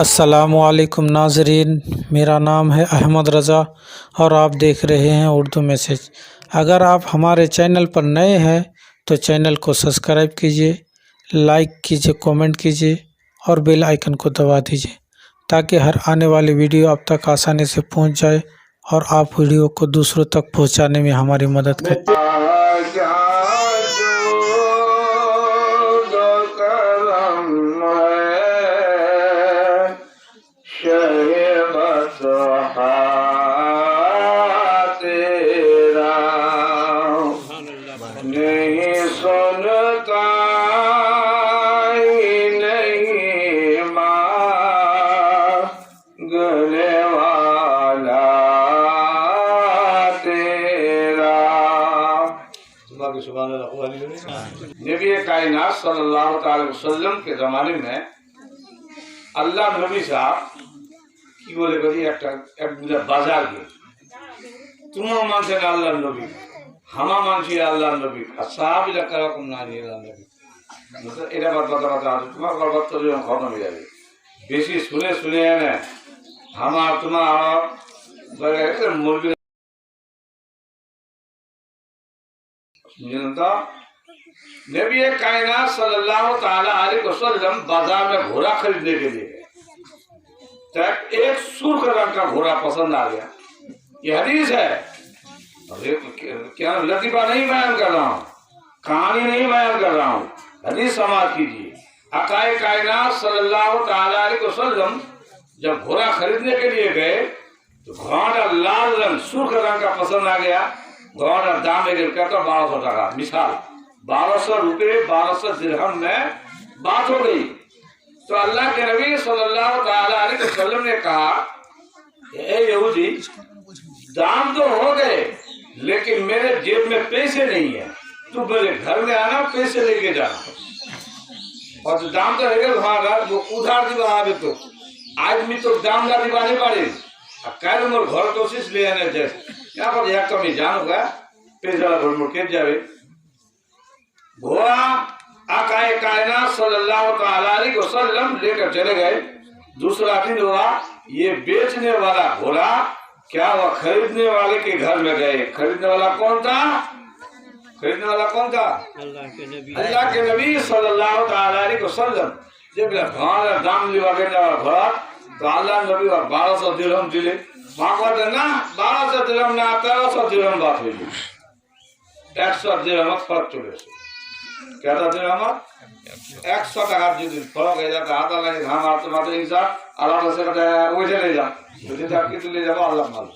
السلام علیکم ناظرین، میرا نام ہے احمد رضا اور آپ دیکھ رہے ہیں اردو میسج۔ اگر آپ ہمارے چینل پر نئے ہیں تو چینل کو سبسکرائب کیجیے، لائک کیجیے، کامنٹ کیجیے اور بیل آئیکن کو دبا دیجیے تاکہ ہر آنے والی ویڈیو آپ تک آسانی سے پہنچ جائے اور آپ ویڈیو کو دوسروں تک پہنچانے میں ہماری مدد کریں۔ نہیں سنتا نہیں ماں گلے والا تیرا۔ نبی کائنات صلی اللہ تعالی وسلم کے زمانے میں اللہ نبی صاحب কি বলে করি একটা বাজার গিয়ে তোমার মানছে না আল্লাহর নবী, হামা মানছি আল্লাহর নবী, আর সাহাবীরা কিরকম না নিয়ে আল্লাহর নবী, এটা কথা আছে তোমার গর্ব তো খতম হয়ে যাবে। বেশি শুনে শুনে এনে আমার তোমার মুরগি तो नबी कायनात सल्लल्लाहु ताला अलैहि वसल्लम बाजार में घोड़ा खरीदने के लिए गए, तो एक सुर्ख रंग का घोड़ा पसंद आ गया। ये हदीस है, क्या लतीफा नहीं बयान कर रहा हूँ, कहानी नहीं बयान कर रहा हूँ, हदीस समाप्त कीजिए। आकाए कायनात सल्लल्लाहु ताला अलैहि वसल्लम जब घोड़ा खरीदने के लिए गए तो घोड़ा लाल रंग सुर्ख रंग का पसंद आ गया। घोड़ा दाम में क्या था 1200 टका, मिसाल 1200 रुपये 1200 दिरहम में बात हो गई। तो अल्लाह के नबी सल्लल्लाहु ताला अलैहि वसल्लम ने कहा, ए यहूदी, दाम तो हो गए लेकिन मेरे जेब में पैसे नहीं है, तू मेरे घर में आना, पैसे लेके जाना, और जो दाम तो है वो उधार दिवा आवे तो आदमी तो दाम ना दिवाने पारे कल मोर घर कोशिश ले आने जैसे यहाँ पर एक कमी जानूंगा पैसा घर मोर के जावे। घोड़ा आकाए कायनात सल्लल्लाहु ताला अलैहि वसल्लम लेकर चले गए। दूसरा दिन हुआ, ये बेचने वाला घोड़ा क्या हुआ, खरीदने वाले के घर में गए। खरीदने वाला कौन था? खरीदने वाला कौन था? अल्लाह के नबी सल्लल्लाहु ताला अलैहि वसल्लम। जब घोड़ा दाम लिवा घोड़ा तो अल्लाह नबी 1200 दिरहम दिले। वहां ना 1200 दिरहम ना 1300 दिरहम बात हुई, 100 दिरहम फर्क चले। क्या था दिरहम? 100 টাকা যদি ফরক হয়ে যাবে, আধা লাগে ধান আটতে মাত্র হিসাব আল্লাহ से कहता है वैसे ले जा, मुझे जाके कितने ले जाओ अल्लाह मालूम।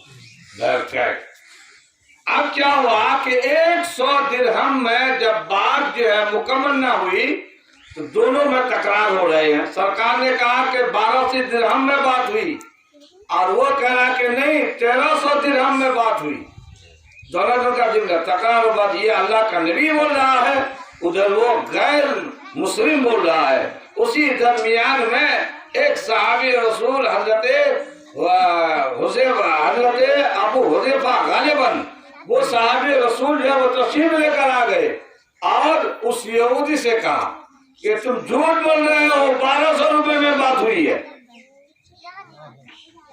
अब क्या हुआ कि 100 दिरहम में जब बात जो है मुकम्मल ना हुई तो दोनों में तकरार हो रहे हैं। सरकार ने कहा कि 1200 दिरहम में बात हुई और वो कह रहा कि नहीं 1300 दिरहम में बात हुई। दोनों का जिम्मे तकरार बात, ये अल्लाह का नबी बोल रहा है, उधर वो गैर मुस्लिम बोल रहा है। उसी दरमियान में एक सहाबी रसूल हजरत अबू हुज़ैफा गालिबन वो सहाबी रसूल जो है वो तशरीफ लेकर आ गए और उस यहूदी से कहा कि तुम झूठ बोल रहे हो, 1200 रुपए में बात हुई है।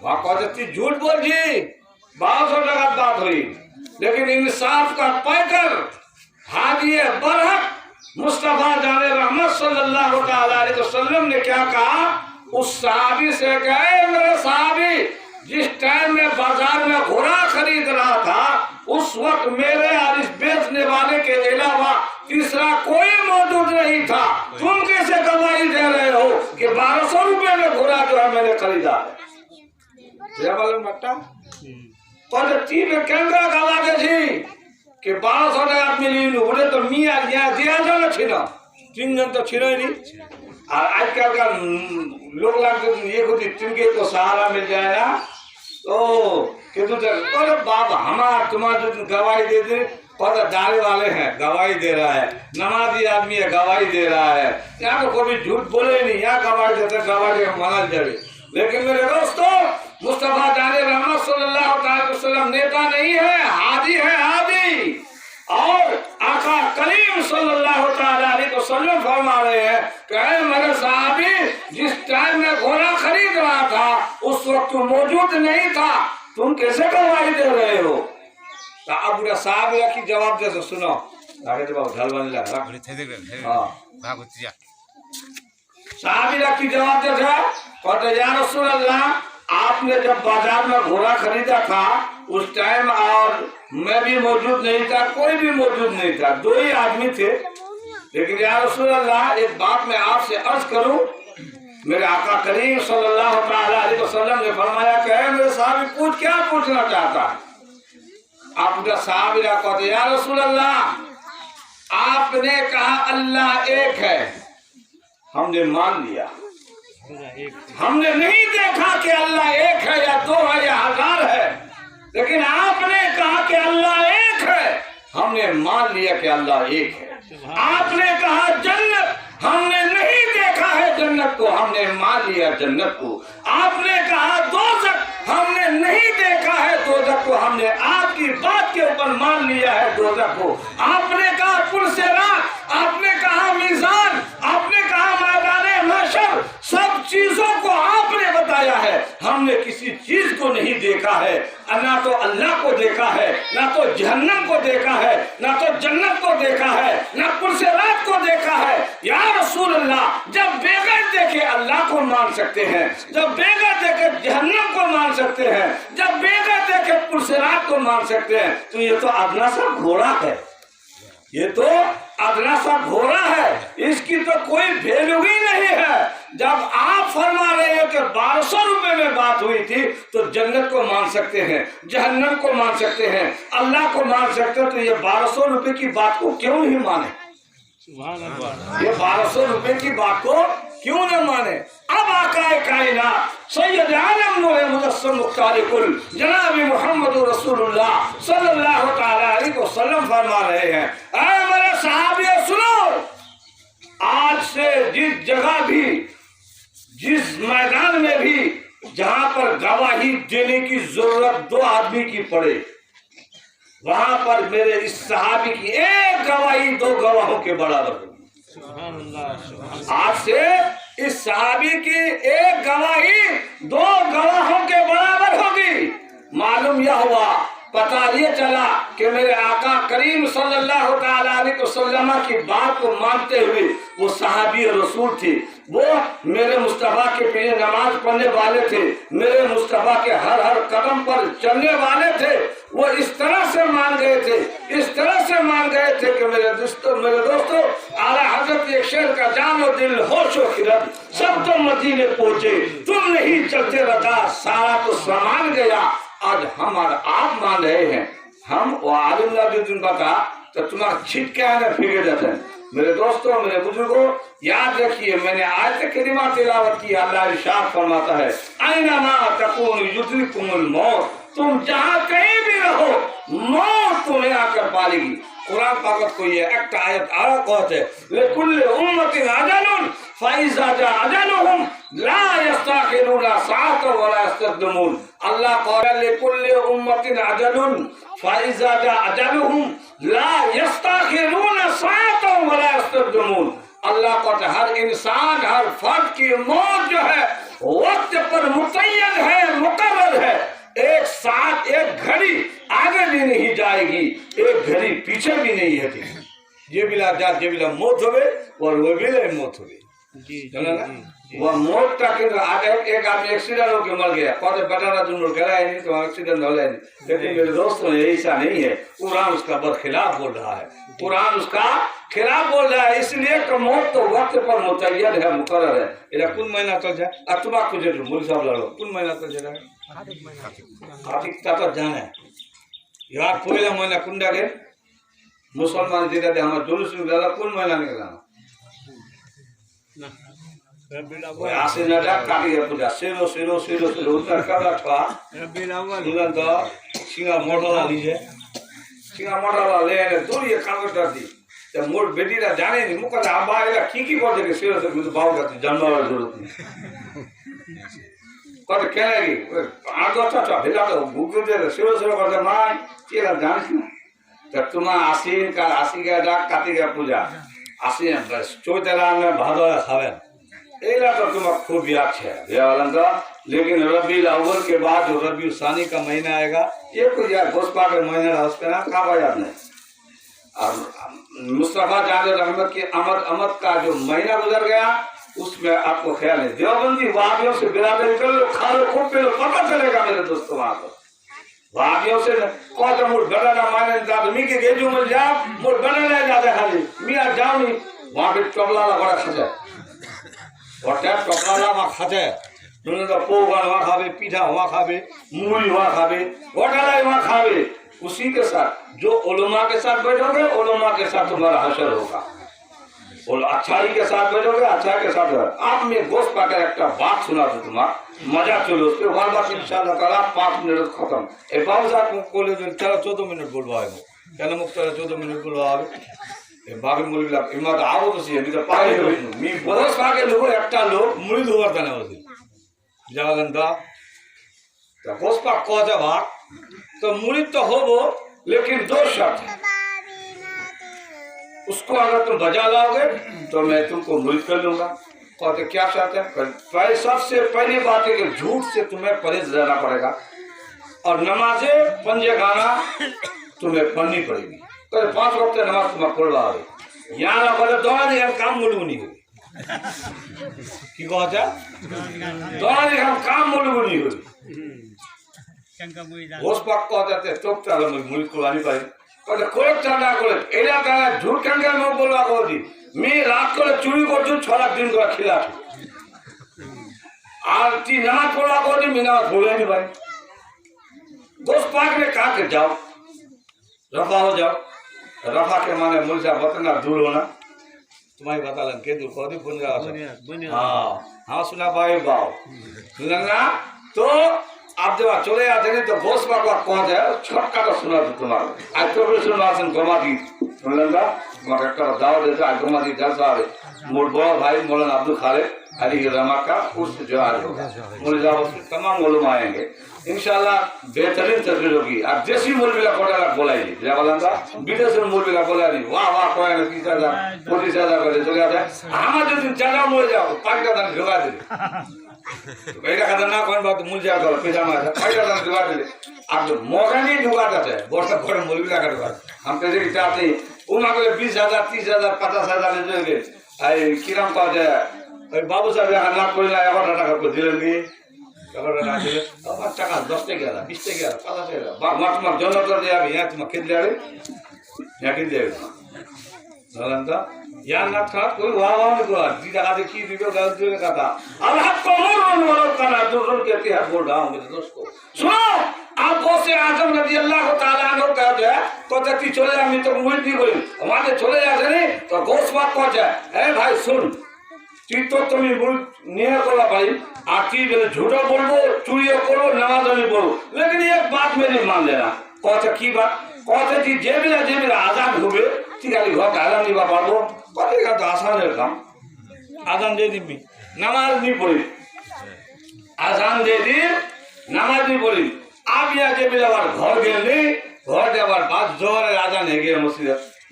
वहां कहते झूठ बोल जी, 1200 टका बात हुई, लेकिन इंसाफ का पैकर हादी बरहक मुस्तफा जाने रहमत सल्लल्लाहु अलैहि वसल्लम ने क्या कहा, उस सहाबी से कहे, मेरे सहाबी जिस टाइम में बाजार में घोड़ा खरीद रहा था उस वक्त मेरे और इस बेचने वाले के अलावा तीसरा कोई मौजूद नहीं था, तुम कैसे गवाही दे रहे हो कि 1200 रुपए में घोड़ा जो है मैंने खरीदा है? केंद्र गवा दे कि 1200 টাকা মিলি ওটা তো মিয়া দেওয়া যাবে ছিল, তিনজন তো ছিলই নি। আর আজকালকার লোক লাগতে ये खुद तिनके को सहारा मिल जाए ना तो किंतु अरे बाप हमारा तुम्हारा जो गवाही दे दे, पता डाले वाले हैं गवाही दे रहा है, नमाजी आदमी है गवाही दे रहा है, यहाँ तो कभी झूठ बोले नहीं, यहाँ गवाही देते गवाही मानल जाए। लेकिन मेरे दोस्तों मुस्तफा जाने रहमत सल्लल्लाहु अलैहि वसल्लम नेता नहीं है, हादी है, हादी। और आका करीम सल्लल्लाहु अलैहि वसल्लम फरमा रहे हैं कि मेरे साहबी जिस टाइम में घोड़ा खरीद तू मौजूद नहीं था, तुम कैसे गवाही दे रहे हो? तो अब साहब की जवाब दे, सुनो आगे जवाब ढलवाने लगा। हाँ साहबीरा की जवाब दे कहते या रसूल अल्लाह, आपने जब बाजार में घोड़ा खरीदा था उस टाइम और मैं भी मौजूद नहीं था, कोई भी मौजूद नहीं था, दो ही आदमी थे। लेकिन या रसूल अल्लाह एक बात मैं आपसे अर्ज करूं, मेरे आका करीम सल्लल्लाहु अलैहि वसल्लम ने फरमाया कि मेरे साहबी पूछ, क्या पूछना चाहता है? आप साहबीरा कहते या रसूल अल्लाह, आपने कहा अल्लाह एक है, हमने मान लिया, हमने नहीं देखा कि अल्लाह एक है या दो है या हजार है, लेकिन आपने कहा कि अल्लाह एक है, हमने मान लिया कि अल्लाह एक है। आपने कहा जन्नत, हमने नहीं देखा है जन्नत को, हमने मान लिया जन्नत को। आपने कहा दोज़ख, हमने नहीं देखा है दोज़ख को, हमने आपकी बात के ऊपर मान लिया है दोज़ख को। आपने कहा पुरसिरात, आपने कहा मीज़ान, आपने कहा मैदान महशर, सब चीजों को आपने बताया है, हमने किसी चीज को नहीं देखा है, ना तो अल्लाह को देखा है, ना तो जहन्नम को देखा है, ना तो जन्नत को देखा है, ना पुरसिरात को देखा है। या रसूल अल्लाह, जब बेगर देखे अल्लाह को मान सकते हैं, जब बेगर देखे जहन्नम को मान सकते हैं, जब बेगर देखे पुरसिरात को मान सकते हैं, तो ये तो अदना सा घोड़ा है, ये तो अदना सा घोड़ा है, इसकी तो कोई वैल्यू ही नहीं है। जब आप फरमा रहे हो कि 1200 रुपए में बात हुई थी, तो जन्नत को मान सकते हैं, जहन्नम को मान सकते हैं, अल्लाह को मान सकते हैं, तो ये 1200 रुपए की बात को क्यों नहीं माने? ये 1200 रुपए की बात को क्यों न माने? अब आकाए कायनात सैयद आलम नूर मुजस्सम मुख्तार कुल जनाब मोहम्मद रसूलुल्लाह सल्लल्लाहु तआला अलैहि वसल्लम फरमा रहे हैं, ऐ मेरे सहाबियों सुनो, आज से जिस जगह भी, जिस मैदान में भी जहां पर गवाही देने की जरूरत दो आदमी की पड़े, वहां पर मेरे इस सहाबी की एक गवाही दो गवाहों के बराबर होगी। आज से इस सहाबी की एक गवाही दो गवाहों के बराबर होगी। मालूम यह हुआ, पता ये चला कि मेरे आका करीम सल्लल्लाहु तआला अलैहि वसल्लम की बात को मानते हुए वो सहाबी रसूल थे, वो मेरे मुस्तफा के पीछे नमाज पढ़ने वाले थे, मेरे मुस्तफा के हर हर कदम पर चलने वाले थे। वो इस तरह से मान गए थे, इस तरह से मान गए थे कि मेरे दोस्तों आला हजरत एक शेर का जानो दिल होशो खिरत, सब तो मदीने पहुंचे, तुम नहीं चलते रखा, सारा तो सामान गया। आज हम और आप मान रहे हैं, हम वो आलिम दिन बता तो तुम्हारा छिटके आने फिर जाते हैं। मेरे दोस्तों, मेरे बुजुर्गों, याद रखिए, मैंने आयत करीमा तिलावत की, अल्लाह इरशाद फरमाता है, ऐना मा तकून युद्रिकुमुल मौत, तुम जहाँ कहीं भी रहो मौत तुम्हें आकर पालेगी। कुरान पाक को ये एक आयत आया कहते हैं, लिकुल्लि उम्मतिन अजलुन फइज़ा जा अजलुहुम ला यस्तखिरुना साअतन वला यस्तक़दिमून। अल्लाह कहता है लिकुल्लि उम्मतिन अजलुन फइज़ा जा अजलुहुम ला यस्तखिरुना साअतन वला यस्तक़दिमून। अल्लाह कहता है हर इंसान, हर फर्द की मौत जो है वक्त पर मुतय्यन है, मुकर्रर है। एक साथ एक घड़ी आगे भी नहीं जाएगी, एक घड़ी पीछे भी नहीं है। ये बिला जात ये बिला मौत हो गए और वो बिला मौत हो गई। वह मौत का केंद्र आगे एक आदमी एक्सीडेंट होकर मर गया, कहते बेटा तुम लोग गिरा नहीं तो एक्सीडेंट हो नहीं। लेकिन मेरे दोस्तों ऐसा नहीं है, कुरान उसका बरखिलाफ बोल रहा है, कुरान उसका खिलाफ बोल रहा है। इसलिए कि मौत तो वक्त पर मुतय्यन है, मुकर्रर है। इधर कौन महीना चल जाए अतुमा कुछ मुझे सब लड़ो कौन महीना चल जाए कार्तिक तक जाने यार पहिला महिना कुंडा के मुसलमान जेटा हमारे जुलूस निकला कौन महीना निकला आसे न जा काटी पूजा सेरो सेरो सेरो सेरो उतर करा था दुल्हन तो सिंगा मोटला लीजे सिंगा मोटला ले ने दूर ये कागज दी तो मोर बेटी रा जाने नहीं मुका आबा एला की कर दे सेरो से मुझे बाव का जन्मावा जरूरत नहीं कत केलागी आगो था भेला तो गुगु दे सेरो सेरो कर माय केला जानिस ना तो तुमा आसीन का आसी का डाक काटी का पूजा आसीन बस चौथरा में भादो खावे एला तो तुम खूब याद है देवालंदा। लेकिन रबीउल अव्वल के बाद जो रबीउल सानी का महीना आएगा, ये कुछ यार घोषपा के महीने उस पे ना काबा याद नहीं। और मुस्तफा जान रहमत की अमद का जो महीना गुजर गया, उसमें आपको ख्याल है देवबंदी वादियों से बिरादरी कर लो, खा लो, खूब पी लो, पता चलेगा मेरे दोस्तों। वहां पर वादियों से कौन मुझ बड़ा ना माने मी के गेजू में जा मुझ बड़ा नहीं जाते खाली मिया जाओ नहीं। वहां पे टबला बड़ा खचा और टैप टबला वहां खचा तुमने तो पोगन वहां खावे, पीठा वहां खावे, मूली वहां खावे, घोटाला वहां खावे। उसी के साथ जो उलमा के साथ बैठोगे, उलमा के साथ तुम्हारा हशर होगा। और अच्छाई के साथ बैठोगे, अच्छाई के साथ। आप में गोश्त पाकर एक बात सुना दो, तुम्हारा मजा चलो उसके बाद बात इंशाल्लाह ताला 5 मिनट खत्म। ए बाबू साहब को ले चलो 14 मिनट बोलवाए क्या मुक्त 14 मिनट बोलवावे ए बाबू बोलला हिम्मत आओ तो सी तो पाए मी गोश्त पाके लोग একটা লোক মুড়ি ধোয়ার জানে ওসি জাগালন্দা तो गोश्त पाक को जावा तो मुड़ी तो होबो, लेकिन 2 शर्त है। उसको अगर तुम बजा लाओगे तो मैं तुमको मुरीद कर लूंगा। कहते क्या शर्त है? सबसे पहली बात है कि झूठ से तुम्हें परहेज रहना पड़ेगा और नमाजे पंजे गाना तुम्हें पढ़नी पड़ेगी। तो 5 वक्त नमाज तुम्हें पढ़ रहा है यहाँ ना बोले दोनों दिन काम मुलगुनी होगी की कहता दोनों दिन काम मुलगुनी होगी। घोष पाक कहते चुप चलो मुरीद करवानी पड़ेगी। कहते कोई चला করে এরা তারা ঝুট কেন মুখ বলবা করি मी रात को चुरी করছু 6 लाख दिन করে খিলাছি আর ती नमाज पढ़ा करी मी नमाज पढ़े नहीं भाई। घोष पाक ने कहा कि जाओ रफा हो जाओ। रफा के माने मुर्जा बतना दूर होना। तुम्हारी बता लन के दूर कोदी बुनिया हाँ हाँ सुना भाई बाओ सुना तो आप जब चले आते नहीं तो घोष पाक कौन है छक्का तो सुना दो तुम्हारा आज तो भी सुना सन गमादी सुनलंगा मगर का दाव देता आज गमादी जलसा है मोर बड़ा भाई मौलाना अब्दुल खालिद अली रमा का उस जो आ होगा मौलाना उसके तमाम मालूम आएंगे इंशाल्लाह। बेहतरीन तस्वीर होगी। अब देसी मौलवी का कोटा बोलाइए जावलंगा विदेशी मौलवी का बोलाइए वाह वाह कोई ना 30,000 25,000 করে চলে আসে আমার যদি জায়গা মরে যাও 5টা দান ঢোকা দিলে এটা কথা না কোন বাত মূল যা করো পেজামা 5টা দান ঢোকা দিলে আর जो मौका नहीं ढुका जाता है बहुत बड़े मौलवी का ढुका हम कहते कि चाहते हैं उना को 20,000 30,000 50,000 दे देंगे आई किराम का जाए बाबू साहब यहाँ ना कोई ना 11 টাকা করে দিলেনগে 11 টাকা দিলে अब টাকা 10 টাকা 20 টাকা 50 টাকা বাবা তোমার জন্য করে দেয়া আমি यहाँ তোমার খেতে দেবে यहाँ খেতে দেবে জানতা यहाँ ना खा कोई वाह वाह नहीं कोई दी टाका दे की वीडियो गाल दिए कहता अल्लाह को मोर मोर करना जो कहते हैं बोल रहा हूं मेरे दोस्तों सुनो आप गौसे आजम रजी अल्लाह ताला अन्हु कहते हैं तो तती चले আমি তো মুরিদ नहीं बोली हमारे चले जाते नहीं तो गौस बात पहुंचा ए भाई सुन তুই তো তুমি মুরিদ নিয়ে করলা भाई आती बोले झूठा बोलबो चुरियो করব নামাজও नहीं बोलबो लेकिन एक बात मेरी मान लेना कहते की बात कहते कि जे मेरा आजान হবে ঠিক আছে ঘর আজান দিবা পারবো কতটা তো আসানের কাম আজান দে দিবি নামাজ नहीं पढ़ी আজান दे दी নামাজ नहीं पढ़ी आप यहाँ जे बिलावर घर गए घर जावर बाद जोहर आजान है गए मस्जिद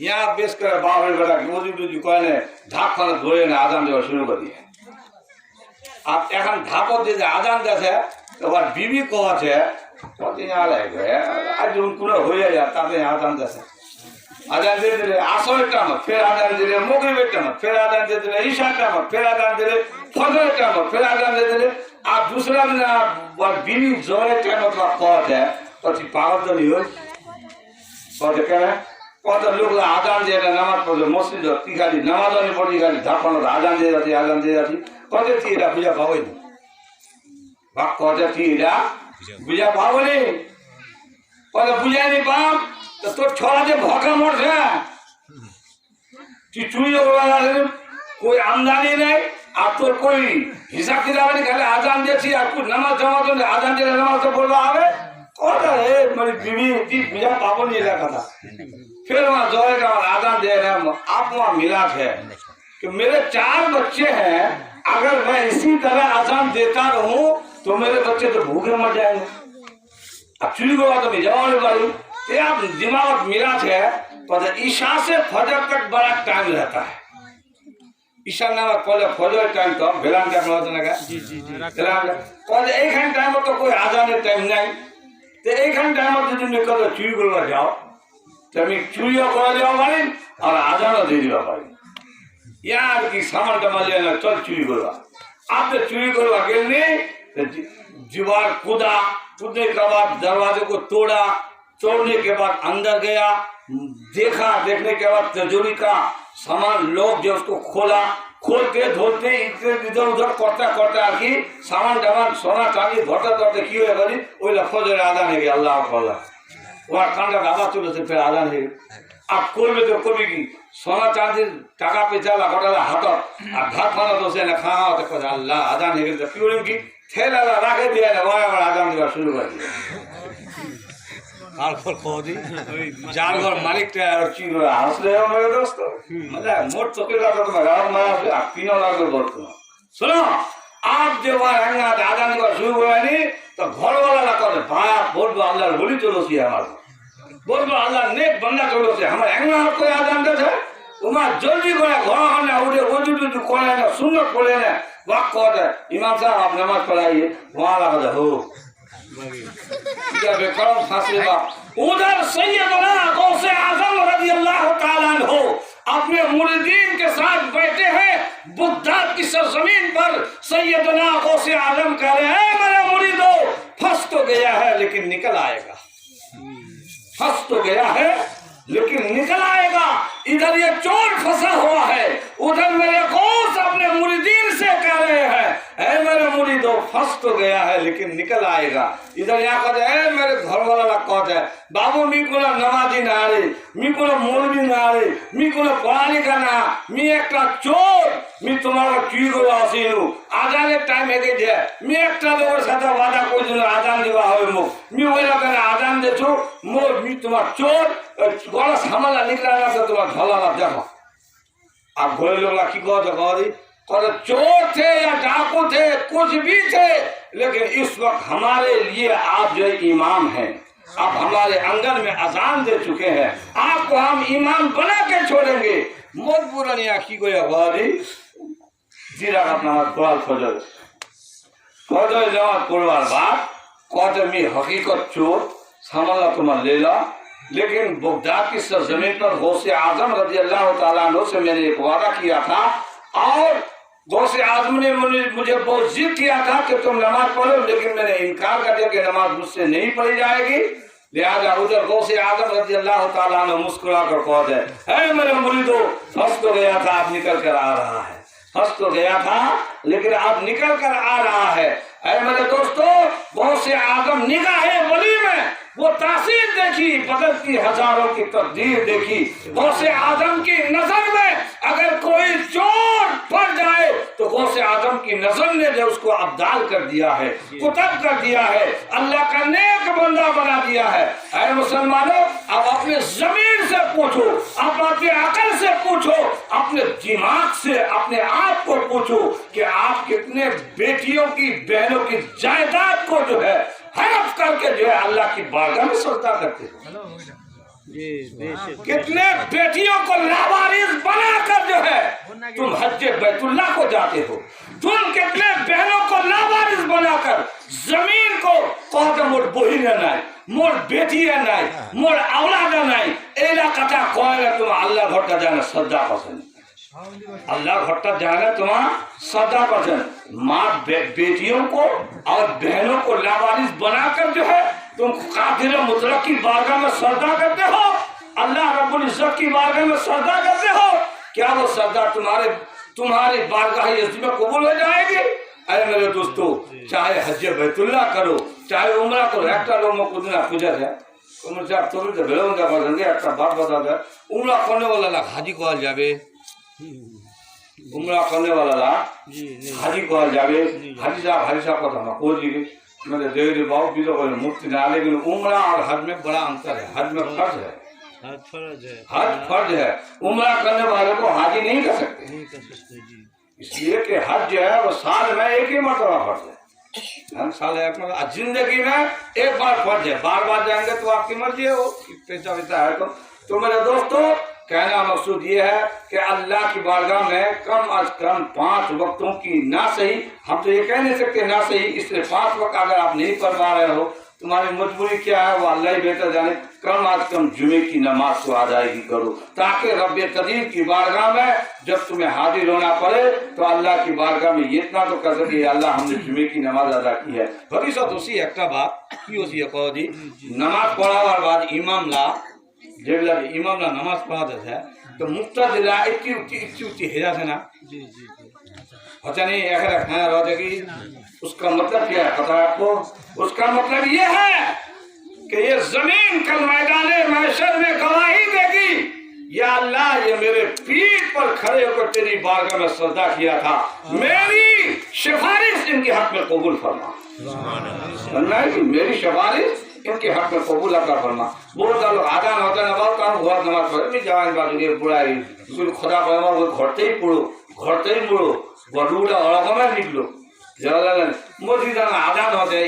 यहाँ बेस कर बाहर बेटा मौजूद कहे ने ढाक कर धोए ने आजान देवा शुरू कर दिए। आप এখন ঢাকত যে আজান দেছে তোমার বিবি কওয়াছে কত यहाँ লাগে आज কোন হয়ে যায় তাতে আজান দেছে আজান দিয়ে দিলে আসরের টাইম ফের আজান দিলে মাগরিবের টাইম ফের আজান দিয়ে দিলে ইশার টাইম ফের আজান দিলে ফজরের টাইম ফের আজান দিয়ে দিলে আর दूसरा दिन और बीवी जोए टाइम का कहत है तो पागल तो नहीं हो कहते क्या है कहते लोग आजान दे नमाज पढ़े मस्जिद ती खाली नमाज नहीं पढ़ी खाली धापन आजान दे जाती कहते थी पूजा पाओ नहीं कहते थी पूजा पाओ नहीं कहते पूजा नहीं पाओ तो তোর ছড়া যে ভকা মরছে তুই চুরিও कोई आमदनी नहीं আর তোর कोई हिसाब किताब नहीं खाली आजान দিয়েছি আর তুই নামাজ জমা করে आजान দিলে নামাজ তো পড়বা হবে কথা है मेरी बीवी की पूजा पाबो नहीं लगा था फिर वहां जोए का आजान दे रहे हैं आप वहां मिला है कि मेरे 4 बच्चे हैं अगर मैं इसी तरह आजान देता रहूं तो मेरे बच्चे तो भूखे मर जाएंगे। अब चुरी को तो मैं जवान भाई ये आप दिमाग मिला है तो ईशा से फजर तक बड़ा टाइम रहता है। ঈশান নামাজ পড়লে ফজরের টাইম তো ভেলান টাইম হতো না তাহলে এইখান টাইমে তো કોઈ আজানের টাইম নাই তো এইখান টাইমে যদি নিকট চুরি করবা যাও তো আমি চুরিও করে দেওয়া পারি আর আজানও দিয়ে দেওয়া পারি यार की सामान टमा लेना चल चुरी करवा आपने चुरी करवा गेलने दीवार कूदा कूदने के बाद दरवाजे को तोड़ा तोड़ने के बाद अंदर गया देखा देखने के बाद तिजोरी का सामान लोग जो उसको खोला खोल के धोते इधर उधर करता करता आखिर सामान टमान सोना चांदी भरता करते की हुआ करी वही फजर आदान है अल्लाह अल्लाह वहाँ कांडा आवाज चलो से फिर आदान है आप করবে তো কবি কি সোনা চাঁদির টাকা পয়সা লাখটালা হাতত আর ভাত খানা তো সে না খাওয়া তো কথা আল্লাহ আজান হয়ে গেছে কি বলেন কি ঠেলালা রাখে দিয়ে না ওই আবার আজান দেওয়া শুরু করে দিয়ে তারপর কদি ওই যার ঘর মালিকটা আর কি করে হাসলে মেরে দোস্ত মানে মোট চোখের কথা তোমার আর মায়া আছে আর পিনো লাগবে বর্তমান শোনো आप जो रंगा आजान देवा शुरू हुआ तो घर वाला करे भाया बोलबो अल्लाह बोली चलो सी हमारे बोलबो अल्लाह नेक बंदा चलो से हमारे एंगना कोई आजान दे है उमा जल्दी करे घर खाने उड़े वजू वजू कोने ना सुन्नत पढ़े ना वक्त कहते इमाम साहब आप नमाज पढ़ाइए वहाँ लगा हो बेकरम फांसी बा उधर सैयदना गौसे आजम रज़ी अल्लाह ताला अन्हु अपने मुरीदीन के साथ बैठे हैं बगदाद की सरजमीन पर सैयदना गौसे आजम कह रहे हैं मेरे मुरीदो फंस तो गया है लेकिन निकल आएगा फंस तो गया है लेकिन निकल आएगा इधर ये चोर फंसा हुआ है उधर मेरे गौस अपने मुरीदीन से कह रहे हैं ऐ मेरे मुरीदो फंस तो गया है लेकिन निकल आएगा इधर यहाँ कहते हैं मेरे घर वाला कहते हैं बाबू मी को नमाजी ना रे मी को मौलवी ना रे मी को पढ़ाने का ना मी एक चोर मी तुम्हारा की করে আসিনু আজানের টাইম এগে যে मी একটা লোকের সাথে ওয়াদা করেছিল আজান দিবা হবে মুখ मी ওইলা করে আজান দেছো মোর मी তোমার চোর গলা সামালা নিকলা না তো তোমার ঝলালা দেখো আর ঘরে লোকলা কি कहते कहदी कहते चोर थे या डाकू थे कुछ भी थे लेकिन इस वक्त हमारे लिए आप जो इमाम हैं आप हमारे आंगन में अजान दे चुके हैं आपको हम इमाम बना के छोड़ेंगे मजबूरन की कोई कहदी जीरा अपना कोराल फजर फजर जमात पढ़वार बाद कहते मी हकीकत चोर सामला तुम्हारा लेला लेकिन बगदाद की सरजमीन पर गौसे आजम रज़ी अल्लाह ताला अन्हु से मैंने एक वादा किया था और गौसे आजम ने मुझे बहुत जिद किया था कि तुम नमाज पढ़ो लेकिन मैंने इनकार कर दिया कि नमाज मुझसे नहीं पढ़ी जाएगी लिहाजा उधर गौसे आजम रज़ी अल्लाह ताला अन्हु मुस्कुरा कर कहते हैं मेरे मुरीदो फंस तो गया था अब निकल कर आ रहा है फंस तो गया था लेकिन अब निकल कर आ रहा है ऐ मेरे दोस्तों गौसे आजम निगाहे वली में वो तासीर देखी बदलती हजारों की तकदीर देखी गौसे आजम की नजर में अगर कोई चोर पड़ जाए तो गौसे आजम की नजर ने जो उसको अब्दाल कर दिया है कुतब कर दिया है अल्लाह का नेक बंदा बना दिया है ऐ मुसलमानों अब अपने जमीन से पूछो अब अपने अकल से पूछो अपने दिमाग से अपने आप को पूछो कि आप कितने बेटियों की बहनों की जायदाद को जो है हड़प करके जो है अल्लाह की बारगाह में सजदा करते हो कितने बेटियों को लावारिस बनाकर जो है तुम हज्जे बैतुल्लाह को जाते हो तुम कितने बहनों को लावारिस बनाकर जमीन को कहते मोर बहिन নাই मोर बेटी নাই मोर औलाद নাই एला कथा कहले तुम अल्लाह घरटा जाना सजदा करছেন अल्लाह घरटा जाना तुम सजदा करছেন माँ बेटियों को और बहनों को लावारिस बनाकर जो है तुम कादिर मुतलक की बारगाह में सजदा करते हो अल्लाह रब्बुल इज्जत की बारगाह में सजदा करते हो क्या वो सजदा तुम्हारी बारगाह इज्जत में कबूल हो जाएगी अरे मेरे दोस्तों चाहे हज बैतुल्लाह करो चाहे उमरा करो एक लोग को दिन पूजा है उमर साहब तो बेलंदा करेंगे एक बात बता दे उमरा करने वाला ला हाजी कहल जाबे उमरा करने वाला ला हाजी कहल जाबे हाजी साहब কথা না কোজি मेरे देवरी बाबू भी तो मुफ्ती ना लेकिन उमरा और हज में बड़ा अंतर है हज में फर्ज है हज फर्ज है उमरा करने वाले को हाजी नहीं कर सकते जी इसलिए कि हज जो है वो साल में एक ही मरतबा फर्ज है साल एक मतलब जिंदगी में एक बार फर्ज है बार बार जाएंगे तो आपकी मर्जी है वो पैसा वैसा है तो मेरे दोस्तों कहना मकसूद ये है कि अल्लाह की बारगाह में कम अज कम 5 वक्तों की ना सही, हम तो ये कह नहीं सकते ना सही, इसलिए 5 वक्त अगर आप नहीं पढ़ पा रहे हो, तुम्हारी मजबूरी क्या है वो अल्लाह ही बेहतर जाने, कम आज कम जुमे की नमाज को अदायगी करो, ताकि रब कदीर की बारगाह में जब तुम्हें हाजिर होना पड़े तो अल्लाह की बारगाह में ये इतना तो कर सके, अल्लाह हमने जुमे की नमाज अदा की है। भविष्य उसी एक बात की होती है कहो दी नमाज पढ़ावर बाद इमामला যেগুলা ইমামরা নামাজ পড়াতে है तो मुक्तदिला इतनी ऊंची हेजा से ना पता नहीं एक रखना रह कि उसका मतलब क्या है पता है आपको? उसका मतलब ये है कि ये जमीन कल मैदान महशर में गवाही देगी, या अल्लाह ये मेरे पीठ पर खड़े होकर तेरी बारगाह में सजदा किया था, मेरी सिफारिश इनके हक में कबूल फरमा, मेरी सिफारिश इनके हक में कबूल अता फरमा। बहुत लोग आदान होता है नमाज का घर नमाज पढ़े नहीं जवान बाजू ये बुढ़ाई कोई खुदा पड़े वो घरते ही मुड़ो बड़ूड़ा और में निकलो ज्यादा मस्जिद में आदान होते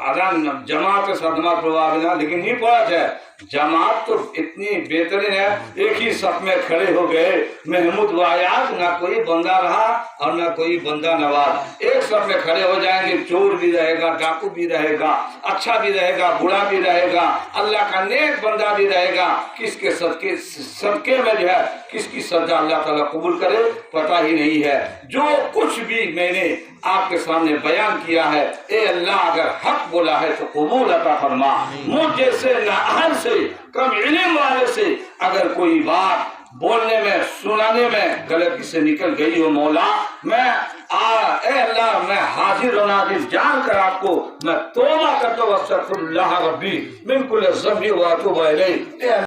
आदान जमात के साथ नमाज पढ़वा देना, लेकिन नहीं पढ़ा है जमात तो इतनी बेहतरीन है, एक ही सफ में खड़े हो गए महमूद वायाज, ना कोई बंदा रहा और ना कोई बंदा नवाज, एक सफ में खड़े हो जाएंगे, चोर भी रहेगा, डाकू भी रहेगा, अच्छा भी रहेगा, बुरा भी रहेगा, अल्लाह का नेक बंदा भी रहेगा, किसके सदके में जो है किसकी सजा अल्लाह ताला कबूल करे पता ही नहीं है। जो कुछ भी मैंने आपके सामने बयान किया है, ए अल्लाह अगर हक बोला है तो कबूल अता फरमा, मुझ जैसे नाअहल से कम इल्म वाले से अगर कोई बात बोलने में सुनाने में गलती से निकल गई हो मौला, मैं ए अल्लाह मैं हाजिर और नाजिर जान कर आपको मैं तौबा करता हूं, अस्तगफिरुल्लाह रब्बी मिन कुल्ली ज़ंबि व अतूबु इलैह।